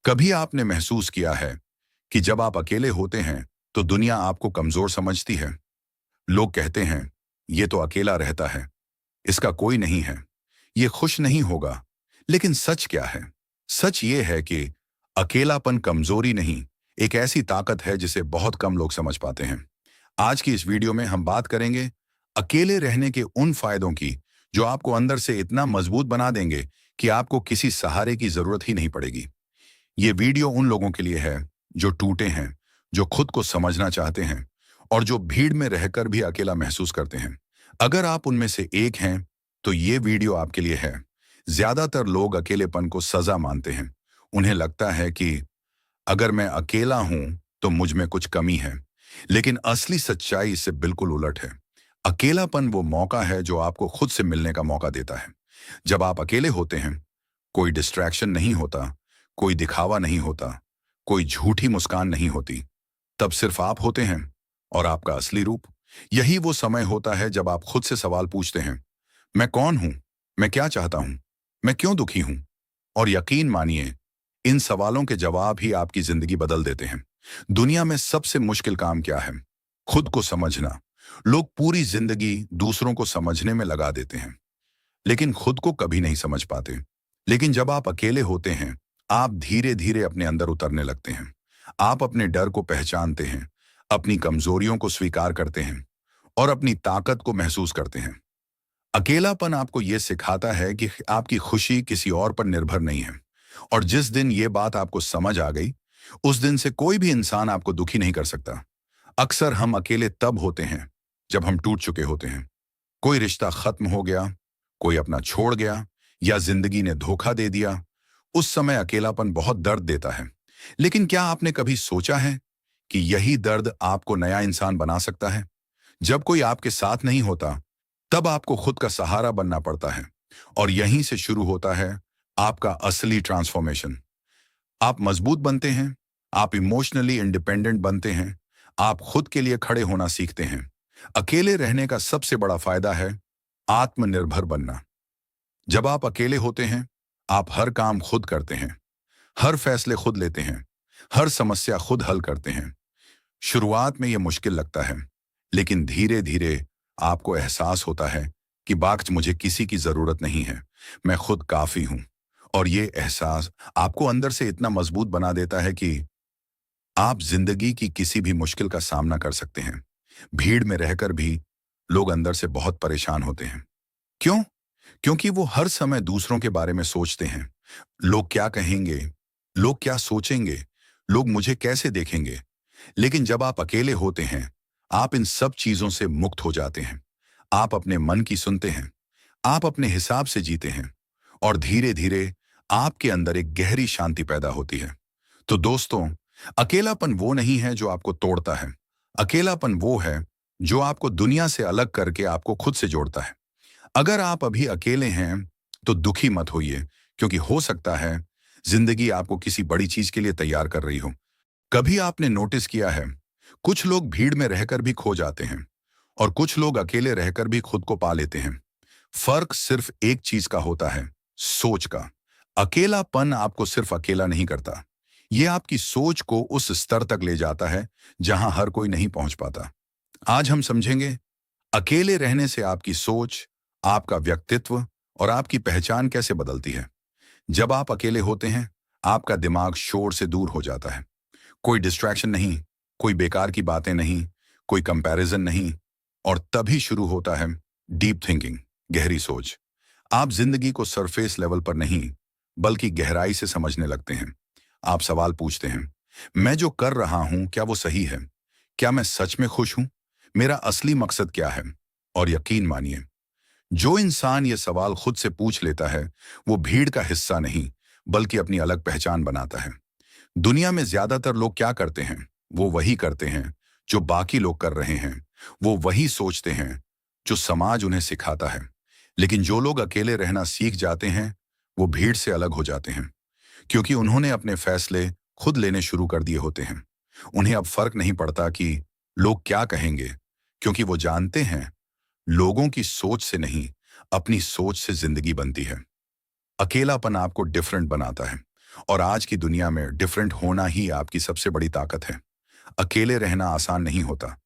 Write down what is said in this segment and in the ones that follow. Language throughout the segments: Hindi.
कभी आपने महसूस किया है कि जब आप अकेले होते हैं तो दुनिया आपको कमजोर समझती है। लोग कहते हैं ये तो अकेला रहता है, इसका कोई नहीं है, ये खुश नहीं होगा। लेकिन सच क्या है? सच ये है कि अकेलापन कमजोरी नहीं, एक ऐसी ताकत है जिसे बहुत कम लोग समझ पाते हैं। आज की इस वीडियो में हम बात करेंगे अकेले रहने के उन फायदों की जो आपको अंदर से इतना मजबूत बना देंगे कि आपको किसी सहारे की जरूरत ही नहीं पड़ेगी। ये वीडियो उन लोगों के लिए है जो टूटे हैं, जो खुद को समझना चाहते हैं और जो भीड़ में रहकर भी अकेला महसूस करते हैं। अगर आप उनमें से एक हैं, तो ये वीडियो आपके लिए है। ज्यादातर लोग अकेलेपन को सजा मानते हैं। उन्हें लगता है कि अगर मैं अकेला हूं तो मुझ में कुछ कमी है। लेकिन असली सच्चाई इससे बिल्कुल उलट है। अकेलापन वो मौका है जो आपको खुद से मिलने का मौका देता है। जब आप अकेले होते हैं, कोई डिस्ट्रैक्शन नहीं होता, कोई दिखावा नहीं होता, कोई झूठी मुस्कान नहीं होती। तब सिर्फ आप होते हैं और आपका असली रूप। यही वो समय होता है जब आप खुद से सवाल पूछते हैं, मैं कौन हूं? मैं क्या चाहता हूं? मैं क्यों दुखी हूं? और यकीन मानिए, इन सवालों के जवाब ही आपकी जिंदगी बदल देते हैं। दुनिया में सबसे मुश्किल काम क्या है? खुद को समझना। लोग पूरी जिंदगी दूसरों को समझने में लगा देते हैं, लेकिन खुद को कभी नहीं समझ पाते। लेकिन जब आप अकेले होते हैं, आप धीरे धीरे अपने अंदर उतरने लगते हैं। आप अपने डर को पहचानते हैं, अपनी कमजोरियों को स्वीकार करते हैं और अपनी ताकत को महसूस करते हैं। अकेलापन आपको यह सिखाता है कि आपकी खुशी किसी और पर निर्भर नहीं है। और जिस दिन ये बात आपको समझ आ गई, उस दिन से कोई भी इंसान आपको दुखी नहीं कर सकता। अक्सर हम अकेले तब होते हैं जब हम टूट चुके होते हैं। कोई रिश्ता खत्म हो गया, कोई अपना छोड़ गया, या जिंदगी ने धोखा दे दिया। उस समय अकेलापन बहुत दर्द देता है। लेकिन क्या आपने कभी सोचा है कि यही दर्द आपको नया इंसान बना सकता है? जब कोई आपके साथ नहीं होता, तब आपको खुद का सहारा बनना पड़ता है। और यहीं से शुरू होता है आपका असली ट्रांसफॉर्मेशन। आप मजबूत बनते हैं, आप इमोशनली इंडिपेंडेंट बनते हैं, आप खुद के लिए खड़े होना सीखते हैं। अकेले रहने का सबसे बड़ा फायदा है आत्मनिर्भर बनना। जब आप अकेले होते हैं, आप हर काम खुद करते हैं, हर फैसले खुद लेते हैं, हर समस्या खुद हल करते हैं। शुरुआत में यह मुश्किल लगता है, लेकिन धीरे धीरे आपको एहसास होता है कि बाकी मुझे किसी की जरूरत नहीं है, मैं खुद काफी हूं। और ये एहसास आपको अंदर से इतना मजबूत बना देता है कि आप जिंदगी की किसी भी मुश्किल का सामना कर सकते हैं। भीड़ में रहकर भी लोग अंदर से बहुत परेशान होते हैं। क्यों? क्योंकि वो हर समय दूसरों के बारे में सोचते हैं। लोग क्या कहेंगे? लोग क्या सोचेंगे? लोग मुझे कैसे देखेंगे? लेकिन जब आप अकेले होते हैं, आप इन सब चीजों से मुक्त हो जाते हैं। आप अपने मन की सुनते हैं, आप अपने हिसाब से जीते हैं और धीरे धीरे आपके अंदर एक गहरी शांति पैदा होती है। तो दोस्तों, अकेलापन वो नहीं है जो आपको तोड़ता है। अकेलापन वो है जो आपको दुनिया से अलग करके आपको खुद से जोड़ता है। अगर आप अभी अकेले हैं तो दुखी मत होइए, क्योंकि हो सकता है जिंदगी आपको किसी बड़ी चीज के लिए तैयार कर रही हो। कभी आपने नोटिस किया है, कुछ लोग भीड़ में रहकर भी खो जाते हैं और कुछ लोग अकेले रहकर भी खुद को पा लेते हैं। फर्क सिर्फ एक चीज का होता है, सोच का। अकेलापन आपको सिर्फ अकेला नहीं करता, यह आपकी सोच को उस स्तर तक ले जाता है जहां हर कोई नहीं पहुंच पाता। आज हम समझेंगे अकेले रहने से आपकी सोच, आपका व्यक्तित्व और आपकी पहचान कैसे बदलती है। जब आप अकेले होते हैं, आपका दिमाग शोर से दूर हो जाता है। कोई डिस्ट्रैक्शन नहीं, कोई बेकार की बातें नहीं, कोई कंपैरिजन नहीं। और तभी शुरू होता है डीप थिंकिंग, गहरी सोच। आप जिंदगी को सरफेस लेवल पर नहीं, बल्कि गहराई से समझने लगते हैं। आप सवाल पूछते हैं, मैं जो कर रहा हूं क्या वो सही है? क्या मैं सच में खुश हूं? मेरा असली मकसद क्या है? और यकीन मानिए, जो इंसान ये सवाल खुद से पूछ लेता है, वो भीड़ का हिस्सा नहीं, बल्कि अपनी अलग पहचान बनाता है। दुनिया में ज्यादातर लोग क्या करते हैं? वो वही करते हैं जो बाकी लोग कर रहे हैं। वो वही सोचते हैं जो समाज उन्हें सिखाता है। लेकिन जो लोग अकेले रहना सीख जाते हैं, वो भीड़ से अलग हो जाते हैं, क्योंकि उन्होंने अपने फैसले खुद लेने शुरू कर दिए होते हैं। उन्हें अब फर्क नहीं पड़ता कि लोग क्या कहेंगे, क्योंकि वो जानते हैं लोगों की सोच से नहीं, अपनी सोच से जिंदगी बनती है। अकेलापन आपको डिफरेंट बनाता है। और आज की दुनिया में डिफरेंट होना ही आपकी सबसे बड़ी ताकत है। अकेले रहना आसान नहीं होता।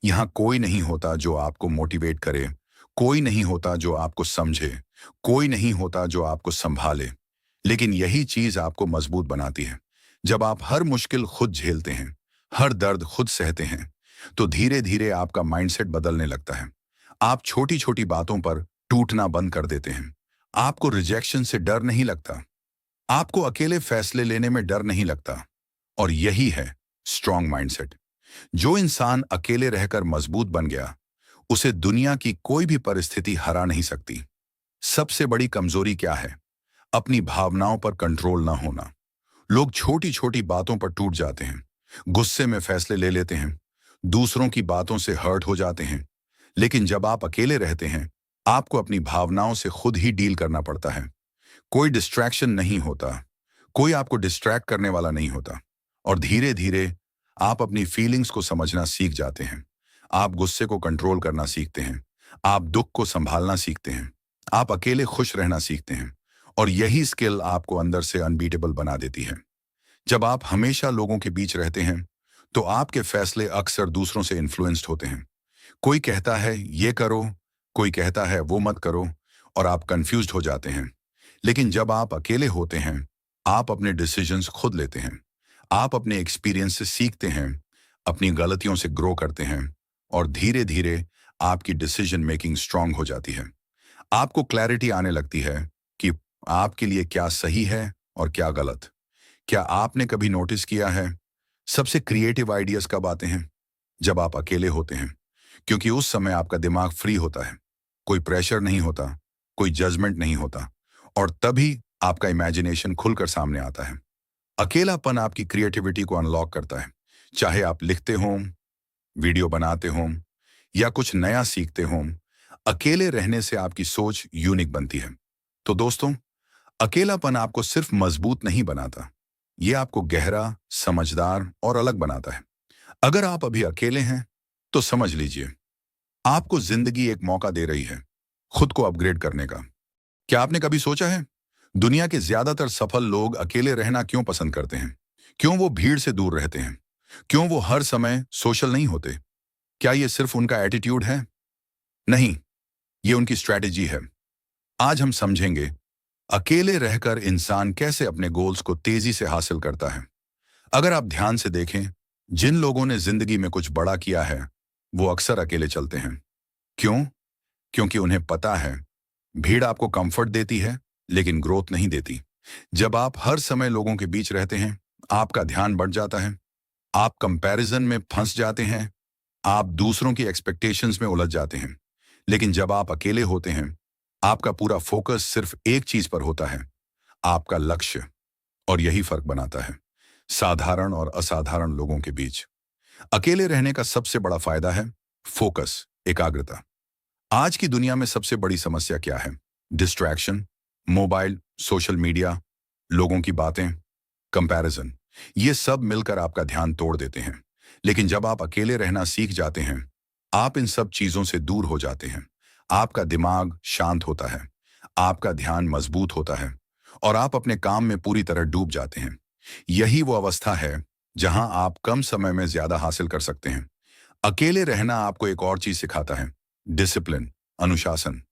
यहाँ कोई नहीं होता जो आपको मोटिवेट करे, कोई नहीं होता जो आपको समझे, कोई नहीं होता जो आपको संभाले। लेकिन यही चीज आपको मजबूत बनाती है। जब आप हर मुश्किल खुद झेलते हैं, हर दर्द खुद सहते हैं, तो धीरे धीरे आपका माइंडसेट बदलने लगता है। आप छोटी छोटी बातों पर टूटना बंद कर देते हैं। आपको रिजेक्शन से डर नहीं लगता। आपको अकेले फैसले लेने में डर नहीं लगता। और यही है स्ट्रॉन्ग माइंडसेट। जो इंसान अकेले रहकर मजबूत बन गया, उसे दुनिया की कोई भी परिस्थिति हरा नहीं सकती। सबसे बड़ी कमजोरी क्या है? अपनी भावनाओं पर कंट्रोल ना होना। लोग छोटी छोटी बातों पर टूट जाते हैं, गुस्से में फैसले ले लेते हैं, दूसरों की बातों से हर्ट हो जाते हैं। लेकिन जब आप अकेले रहते हैं, आपको अपनी भावनाओं से खुद ही डील करना पड़ता है। कोई डिस्ट्रैक्शन नहीं होता, कोई आपको डिस्ट्रैक्ट करने वाला नहीं होता। और धीरे धीरे आप अपनी फीलिंग्स को समझना सीख जाते हैं। आप गुस्से को कंट्रोल करना सीखते हैं। आप दुख को संभालना सीखते हैं। आप अकेले खुश रहना सीखते हैं। और यही स्किल आपको अंदर से अनबीटेबल बना देती है। जब आप हमेशा लोगों के बीच रहते हैं, तो आपके फैसले अक्सर दूसरों से इन्फ्लुएंस्ड होते हैं। कोई कहता है ये करो, कोई कहता है वो मत करो, और आप कंफ्यूज्ड हो जाते हैं। लेकिन जब आप अकेले होते हैं, आप अपने डिसीजंस खुद लेते हैं। आप अपने एक्सपीरियंस से सीखते हैं, अपनी गलतियों से ग्रो करते हैं, और धीरे धीरे आपकी डिसीजन मेकिंग स्ट्रांग हो जाती है। आपको क्लैरिटी आने लगती है कि आपके लिए क्या सही है और क्या गलत। क्या आपने कभी नोटिस किया है, सबसे क्रिएटिव आइडियाज कब आते हैं? जब आप अकेले होते हैं, क्योंकि उस समय आपका दिमाग फ्री होता है। कोई प्रेशर नहीं होता, कोई जजमेंट नहीं होता, और तभी आपका इमेजिनेशन खुलकर सामने आता है। अकेलापन आपकी क्रिएटिविटी को अनलॉक करता है। चाहे आप लिखते हों, वीडियो बनाते हों, या कुछ नया सीखते हों, अकेले रहने से आपकी सोच यूनिक बनती है। तो दोस्तों, अकेलापन आपको सिर्फ मजबूत नहीं बनाता, ये आपको गहरा, समझदार और अलग बनाता है। अगर आप अभी अकेले हैं, तो समझ लीजिए, आपको जिंदगी एक मौका दे रही है खुद को अपग्रेड करने का। क्या आपने कभी सोचा है, दुनिया के ज्यादातर सफल लोग अकेले रहना क्यों पसंद करते हैं? क्यों वो भीड़ से दूर रहते हैं? क्यों वो हर समय सोशल नहीं होते? क्या ये सिर्फ उनका एटीट्यूड है? नहीं, ये उनकी स्ट्रैटेजी है। आज हम समझेंगे अकेले रहकर इंसान कैसे अपने गोल्स को तेजी से हासिल करता है। अगर आप ध्यान से देखें, जिन लोगों ने जिंदगी में कुछ बड़ा किया है, वो अक्सर अकेले चलते हैं। क्यों? क्योंकि उन्हें पता है, भीड़ आपको कंफर्ट देती है, लेकिन ग्रोथ नहीं देती। जब आप हर समय लोगों के बीच रहते हैं, आपका ध्यान बढ़ जाता है, आप कंपैरिजन में फंस जाते हैं, आप दूसरों की एक्सपेक्टेशंस में उलझ जाते हैं। लेकिन जब आप अकेले होते हैं, आपका पूरा फोकस सिर्फ एक चीज पर होता है, आपका लक्ष्य। और यही फर्क बनाता है साधारण और असाधारण लोगों के बीच। अकेले रहने का सबसे बड़ा फायदा है फोकस, एकाग्रता। आज की दुनिया में सबसे बड़ी समस्या क्या है? डिस्ट्रैक्शन, मोबाइल, सोशल मीडिया, लोगों की बातें, कंपैरिजन। ये सब मिलकर आपका ध्यान तोड़ देते हैं। लेकिन जब आप अकेले रहना सीख जाते हैं, आप इन सब चीजों से दूर हो जाते हैं। आपका दिमाग शांत होता है, आपका ध्यान मजबूत होता है, और आप अपने काम में पूरी तरह डूब जाते हैं। यही वो अवस्था है जहां आप कम समय में ज्यादा हासिल कर सकते हैं। अकेले रहना आपको एक और चीज सिखाता है, डिसिप्लिन, अनुशासन।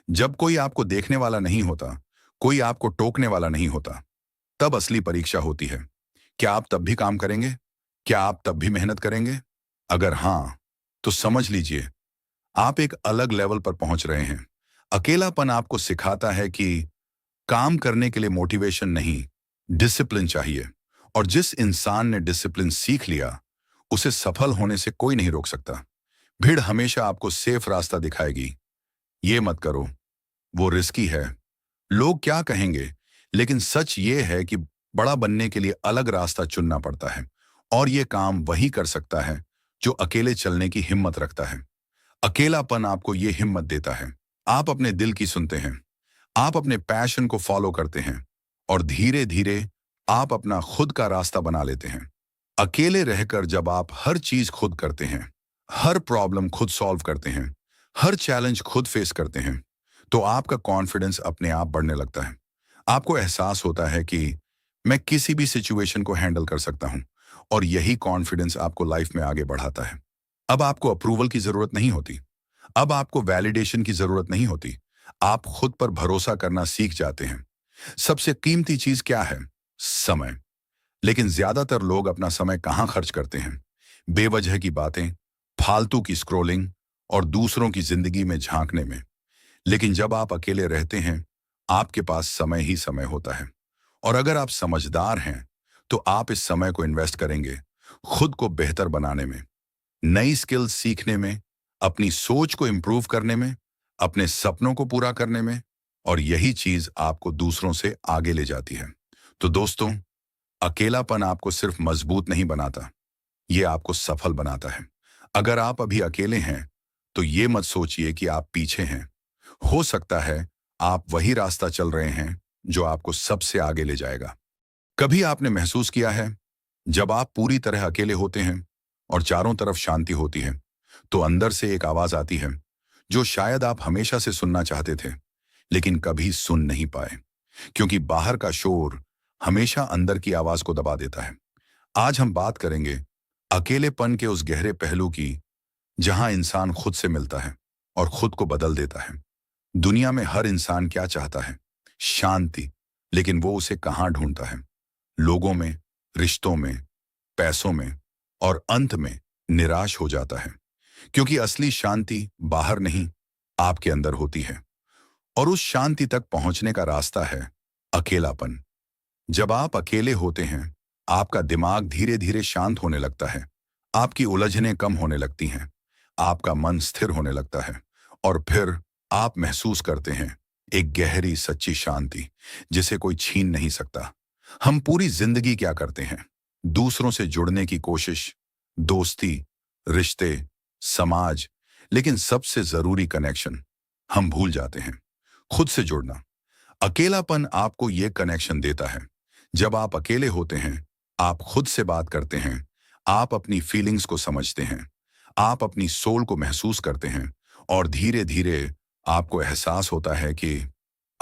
जब कोई आपको देखने वाला नहीं होता, कोई आपको टोकने वाला नहीं होता, तब असली परीक्षा होती है। क्या आप तब भी काम करेंगे? क्या आप तब भी मेहनत करेंगे? अगर हाँ, तो समझ लीजिए, आप एक अलग लेवल पर पहुंच रहे हैं। अकेलापन आपको सिखाता है कि काम करने के लिए मोटिवेशन नहीं, डिसिप्लिन चाहिए। और जिस इंसान ने डिसिप्लिन सीख लिया, उसे सफल होने से कोई नहीं रोक सकता। भीड़ हमेशा आपको सेफ रास्ता दिखाएगी, ये मत करो, वो रिस्की है, लोग क्या कहेंगे। लेकिन सच ये है कि बड़ा बनने के लिए अलग रास्ता चुनना पड़ता है, और ये काम वही कर सकता है जो अकेले चलने की हिम्मत रखता है। अकेलापन आपको ये हिम्मत देता है। आप अपने दिल की सुनते हैं, आप अपने पैशन को फॉलो करते हैं, और धीरे धीरे आप अपना खुद का रास्ता बना लेते हैं। अकेले रहकर जब आप हर चीज खुद करते हैं, हर प्रॉब्लम खुद सॉल्व करते हैं, हर चैलेंज खुद फेस करते हैं, तो आपका कॉन्फिडेंस अपने आप बढ़ने लगता है। आपको एहसास होता है कि मैं किसी भी सिचुएशन को हैंडल कर सकता हूं। और यही कॉन्फिडेंस आपको लाइफ में आगे बढ़ाता है। अब आपको अप्रूवल की जरूरत नहीं होती। अब आपको वैलिडेशन की जरूरत नहीं होती। आप खुद पर भरोसा करना सीख जाते हैं। सबसे कीमती चीज क्या है? समय। लेकिन ज्यादातर लोग अपना समय कहां खर्च करते हैं? बेवजह की बातें, फालतू की स्क्रोलिंग और दूसरों की जिंदगी में झांकने में। लेकिन जब आप अकेले रहते हैं, आपके पास समय ही समय होता है। और अगर आप समझदार हैं, तो आप इस समय को इन्वेस्ट करेंगे खुद को बेहतर बनाने में, नई स्किल्स सीखने में, अपनी सोच को इंप्रूव करने में, अपने सपनों को पूरा करने में। और यही चीज आपको दूसरों से आगे ले जाती है। तो दोस्तों, अकेलापन आपको सिर्फ मजबूत नहीं बनाता, ये आपको सफल बनाता है। अगर आप अभी अकेले हैं, तो ये मत सोचिए कि आप पीछे हैं। हो सकता है आप वही रास्ता चल रहे हैं जो आपको सबसे आगे ले जाएगा। कभी आपने महसूस किया है, जब आप पूरी तरह अकेले होते हैं और चारों तरफ शांति होती है, तो अंदर से एक आवाज आती है जो शायद आप हमेशा से सुनना चाहते थे, लेकिन कभी सुन नहीं पाए, क्योंकि बाहर का शोर हमेशा अंदर की आवाज को दबा देता है। आज हम बात करेंगे अकेलेपन के उस गहरे पहलू की, जहां इंसान खुद से मिलता है और खुद को बदल देता है। दुनिया में हर इंसान क्या चाहता है? शांति। लेकिन वो उसे कहां ढूंढता है? लोगों में, रिश्तों में, पैसों में, और अंत में निराश हो जाता है, क्योंकि असली शांति बाहर नहीं, आपके अंदर होती है। और उस शांति तक पहुंचने का रास्ता है अकेलापन। जब आप अकेले होते हैं, आपका दिमाग धीरे धीरे शांत होने लगता है, आपकी उलझनें कम होने लगती हैं, आपका मन स्थिर होने लगता है, और फिर आप महसूस करते हैं एक गहरी सच्ची शांति, जिसे कोई छीन नहीं सकता। हम पूरी जिंदगी क्या करते हैं? दूसरों से जुड़ने की कोशिश, दोस्ती, रिश्ते, समाज, लेकिन सबसे जरूरी कनेक्शन हम भूल जाते हैं, खुद से जुड़ना। अकेलापन आपको ये कनेक्शन देता है। जब आप अकेले होते हैं, आप खुद से बात करते हैं, आप अपनी फीलिंग्स को समझते हैं, आप अपनी सोल को महसूस करते हैं, और धीरे धीरे आपको एहसास होता है कि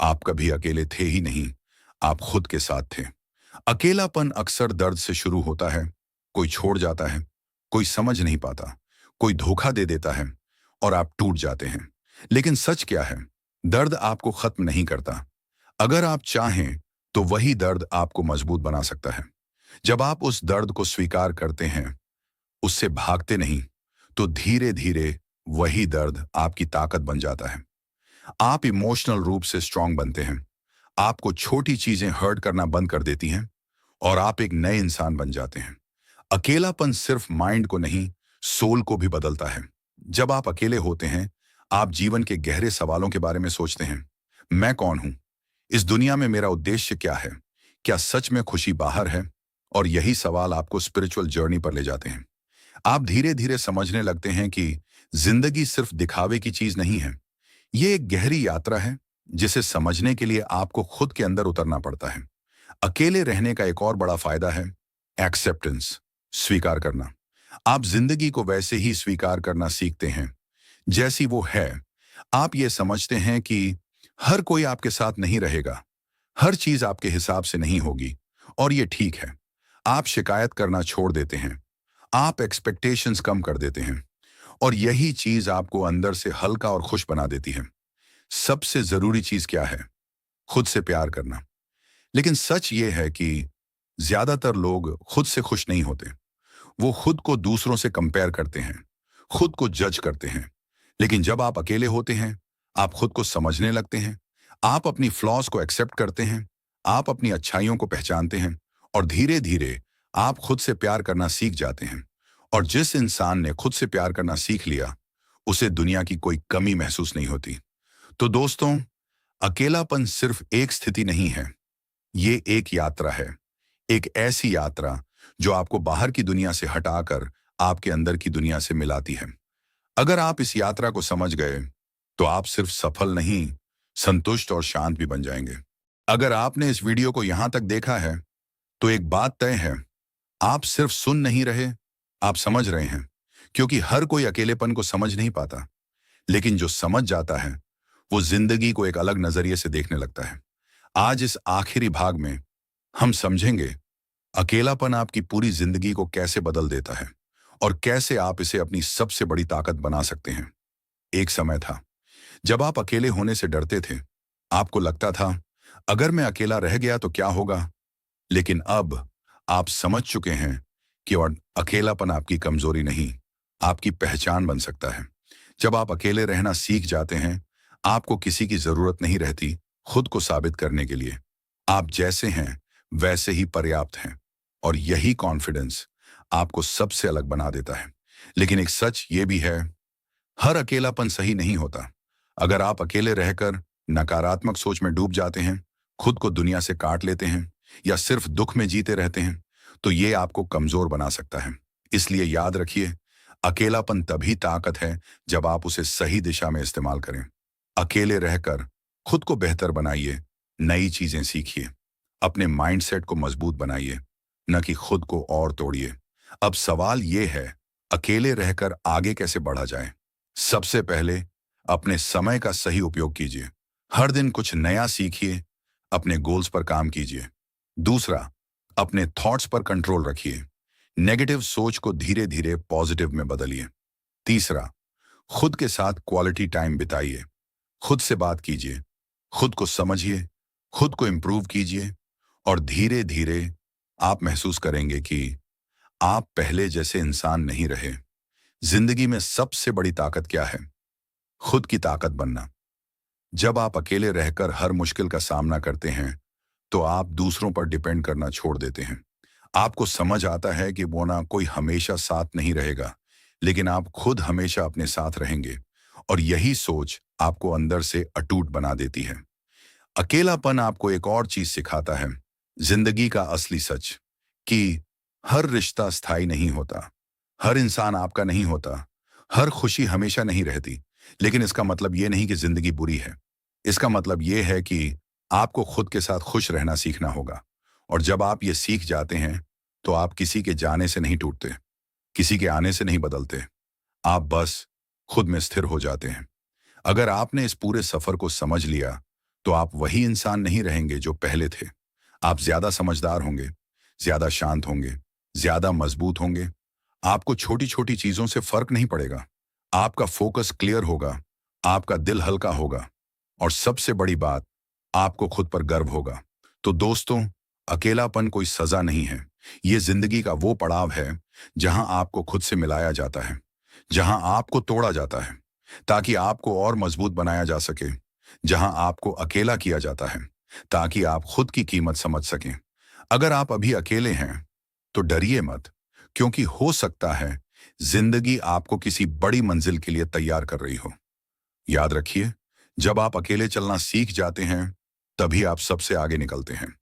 आप कभी अकेले थे ही नहीं, आप खुद के साथ थे। अकेलापन अक्सर दर्द से शुरू होता है। कोई छोड़ जाता है, कोई समझ नहीं पाता, कोई धोखा दे देता है, और आप टूट जाते हैं। लेकिन सच क्या है? दर्द आपको खत्म नहीं करता। अगर आप चाहें, तो वही दर्द आपको मजबूत बना सकता है। जब आप उस दर्द को स्वीकार करते हैं, उससे भागते नहीं, तो धीरे धीरे वही दर्द आपकी ताकत बन जाता है। आप इमोशनल रूप से स्ट्रांग बनते हैं। आपको छोटी चीजें हर्ट करना बंद कर देती हैं, और आप एक नए इंसान बन जाते हैं। अकेलापन सिर्फ माइंड को नहीं, सोल को भी बदलता है। जब आप अकेले होते हैं, आप जीवन के गहरे सवालों के बारे में सोचते हैं। मैं कौन हूं? इस दुनिया में मेरा उद्देश्य क्या है? क्या सच में खुशी बाहर है? और यही सवाल आपको स्पिरिचुअल जर्नी पर ले जाते हैं। आप धीरे धीरे समझने लगते हैं कि जिंदगी सिर्फ दिखावे की चीज नहीं है। ये एक गहरी यात्रा है, जिसे समझने के लिए आपको खुद के अंदर उतरना पड़ता है। अकेले रहने का एक और बड़ा फायदा है एक्सेप्टेंस, स्वीकार करना। आप जिंदगी को वैसे ही स्वीकार करना सीखते हैं जैसी वो है। आप ये समझते हैं कि हर कोई आपके साथ नहीं रहेगा, हर चीज आपके हिसाब से नहीं होगी, और ये ठीक है। आप शिकायत करना छोड़ देते हैं, आप एक्सपेक्टेशंस कम कर देते हैं, और यही चीज आपको अंदर से हल्का और खुश बना देती है। सबसे जरूरी चीज क्या है? खुद से प्यार करना। लेकिन सच ये है कि ज्यादातर लोग खुद से खुश नहीं होते। वो खुद को दूसरों से कंपेयर करते हैं, खुद को जज करते हैं। लेकिन जब आप अकेले होते हैं, आप खुद को समझने लगते हैं, आप अपनी फ्लॉज को एक्सेप्ट करते हैं, आप अपनी अच्छाइयों को पहचानते हैं, और धीरे धीरे आप खुद से प्यार करना सीख जाते हैं। और जिस इंसान ने खुद से प्यार करना सीख लिया, उसे दुनिया की कोई कमी महसूस नहीं होती। तो दोस्तों, अकेलापन सिर्फ एक स्थिति नहीं है, ये एक यात्रा है। एक ऐसी यात्रा जो आपको बाहर की दुनिया से हटाकर आपके अंदर की दुनिया से मिलाती है। अगर आप इस यात्रा को समझ गए, तो आप सिर्फ सफल नहीं, संतुष्ट और शांत भी बन जाएंगे। अगर आपने इस वीडियो को यहां तक देखा है, तो एक बात तय है, आप सिर्फ सुन नहीं रहे, आप समझ रहे हैं। क्योंकि हर कोई अकेलेपन को समझ नहीं पाता, लेकिन जो समझ जाता है, वो जिंदगी को एक अलग नजरिए से देखने लगता है। आज इस आखिरी भाग में हम समझेंगे अकेलापन आपकी पूरी जिंदगी को कैसे बदल देता है और कैसे आप इसे अपनी सबसे बड़ी ताकत बना सकते हैं। एक समय था जब आप अकेले होने से डरते थे। आपको लगता था अगर मैं अकेला रह गया तो क्या होगा। लेकिन अब आप समझ चुके हैं कि और अकेलापन आपकी कमजोरी नहीं, आपकी पहचान बन सकता है। जब आप अकेले रहना सीख जाते हैं, आपको किसी की जरूरत नहीं रहती खुद को साबित करने के लिए। आप जैसे हैं वैसे ही पर्याप्त हैं और यही कॉन्फिडेंस आपको सबसे अलग बना देता है। लेकिन एक सच ये भी है, हर अकेलापन सही नहीं होता। अगर आप अकेले रहकर नकारात्मक सोच में डूब जाते हैं, खुद को दुनिया से काट लेते हैं या सिर्फ दुख में जीते रहते हैं, तो ये आपको कमजोर बना सकता है। इसलिए याद रखिए, अकेलापन तभी ताकत है जब आप उसे सही दिशा में इस्तेमाल करें। अकेले रहकर खुद को बेहतर बनाइए, नई चीजें सीखिए, अपने माइंडसेट को मजबूत बनाइए, न कि खुद को और तोड़िए। अब सवाल ये है, अकेले रहकर आगे कैसे बढ़ा जाए। सबसे पहले अपने समय का सही उपयोग कीजिए। हर दिन कुछ नया सीखिए, अपने गोल्स पर काम कीजिए। दूसरा, अपने थॉट्स पर कंट्रोल रखिए। नेगेटिव सोच को धीरे धीरे पॉजिटिव में बदलिए। तीसरा, खुद के साथ क्वालिटी टाइम बिताइए। खुद से बात कीजिए, खुद को समझिए, खुद को इम्प्रूव कीजिए और धीरे धीरे आप महसूस करेंगे कि आप पहले जैसे इंसान नहीं रहे। जिंदगी में सबसे बड़ी ताकत क्या है? खुद की ताकत बनना। जब आप अकेले रहकर हर मुश्किल का सामना करते हैं, तो आप दूसरों पर डिपेंड करना छोड़ देते हैं। आपको समझ आता है कि वो ना कोई हमेशा साथ नहीं रहेगा, लेकिन आप खुद हमेशा अपने साथ रहेंगे और यही सोच आपको अंदर से अटूट बना देती है। अकेलापन आपको एक और चीज सिखाता है, जिंदगी का असली सच, कि हर रिश्ता स्थायी नहीं होता, हर इंसान आपका नहीं होता, हर खुशी हमेशा नहीं रहती। लेकिन इसका मतलब ये नहीं कि जिंदगी बुरी है। इसका मतलब ये है कि आपको खुद के साथ खुश रहना सीखना होगा। और जब आप ये सीख जाते हैं, तो आप किसी के जाने से नहीं टूटते, किसी के आने से नहीं बदलते। आप बस खुद में स्थिर हो जाते हैं। अगर आपने इस पूरे सफर को समझ लिया, तो आप वही इंसान नहीं रहेंगे जो पहले थे। आप ज्यादा समझदार होंगे, ज्यादा शांत होंगे, ज्यादा मजबूत होंगे। आपको छोटी छोटी चीजों से फर्क नहीं पड़ेगा। आपका फोकस क्लियर होगा, आपका दिल हल्का होगा और सबसे बड़ी बात, आपको खुद पर गर्व होगा। तो दोस्तों, अकेलापन कोई सजा नहीं है। ये जिंदगी का वो पड़ाव है जहां आपको खुद से मिलाया जाता है, जहां आपको तोड़ा जाता है ताकि आपको और मजबूत बनाया जा सके, जहां आपको अकेला किया जाता है ताकि आप खुद की कीमत समझ सकें। अगर आप अभी अकेले हैं, तो डरिए मत, क्योंकि हो सकता है जिंदगी आपको किसी बड़ी मंजिल के लिए तैयार कर रही हो। याद रखिए, जब आप अकेले चलना सीख जाते हैं, तभी आप सबसे आगे निकलते हैं।